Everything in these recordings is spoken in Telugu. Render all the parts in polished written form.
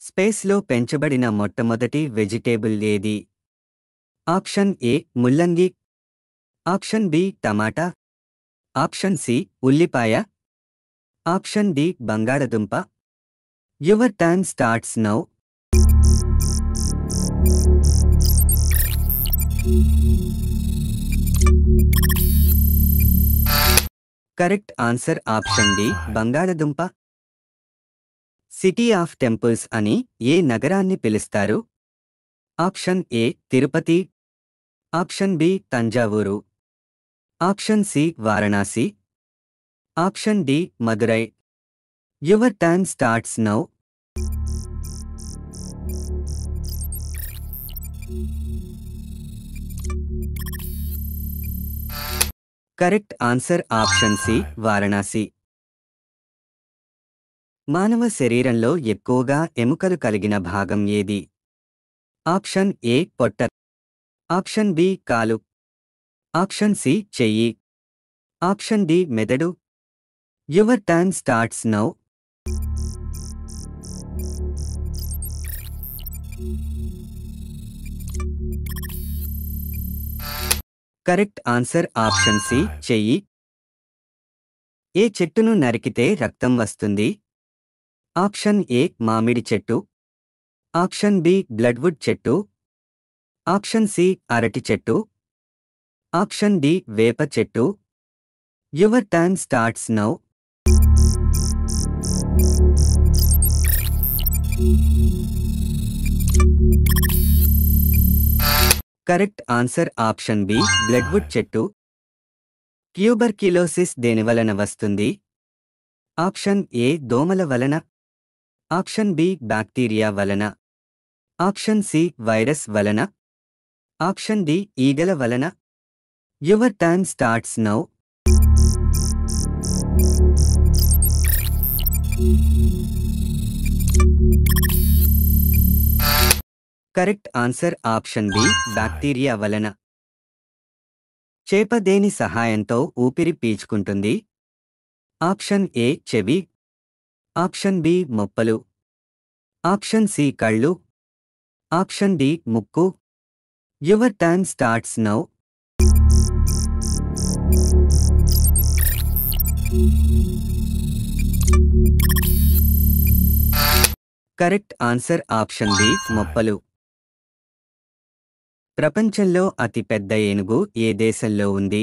స్పేస్లో పెంచబడిన మొట్టమొదటి వెజిటేబుల్ ఏది? ఆప్షన్ ఏ ముల్లంగి, ఆప్షన్ బి టమాటా, ఆప్షన్ సి ఉల్లిపాయ, ఆప్షన్ డి బంగాళదుంప. Your time starts now. Correct answer option D బంగాళదుంప. సిటీ ఆఫ్ టెంపుల్స్ అని ఏ నగరాన్ని పిలుస్తారు? Option A Tirupati, option B Thanjavur, option C Varanasi, option D Madurai. Your time starts now. Correct answer option C Varanasi. మానవ శరీరంలో ఎక్కువగా ఎముకలు కలిగిన భాగం ఏది? ఆప్షన్ ఏ పొట్ట, ఆప్షన్ బి కాలు, ఆప్షన్ సి చెయ్యి, ఆప్షన్ డి మెదడు. Your time starts now. Correct answer option C చెయ్యి. ఏ చెట్టును నరికితే రక్తం వస్తుంది? ఆప్షన్ ఏ మామిడి చెట్టు, ఆప్షన్ బి బ్లడ్వుడ్ చెట్టు, ఆప్షన్ సి అరటి చెట్టు, ఆప్షన్ డి వేప చెట్టు. Your time starts now. Correct answer option B bloodwood చెట్టు. ట్యూబర్క్యులోసిస్ దేనివలన వస్తుంది? ఆప్షన్ ఏ దోమల వలన, ఆప్షన్ బి బ్యాక్టీరియా వలన, ఆప్షన్ సి వైరస్ వలన, ఆప్షన్ డి ఈగల వలన. Your time starts now. Correct answer option B bacteria వలన. చేప దేని సహాయంతో ఊపిరి పీల్చుకుంటుంది? ఆప్షన్ ఏ చెవి, ఆప్షన్ బి మొప్పలు, ఆప్షన్ సి కళ్ళు, ఆప్షన్ డి ముక్కు. Your time starts now. Correct answer option B మొప్పలు. ప్రపంచంలో అతిపెద్ద ఏనుగు ఏ దేశంలో ఉంది?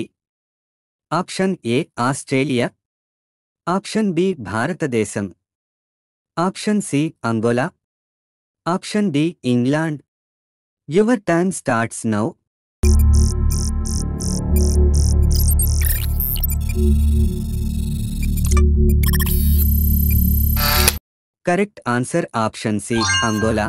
Option A Australia, option B భారతదేశం, option C Angola, option D England. Your time starts now. Correct answer option C Angola.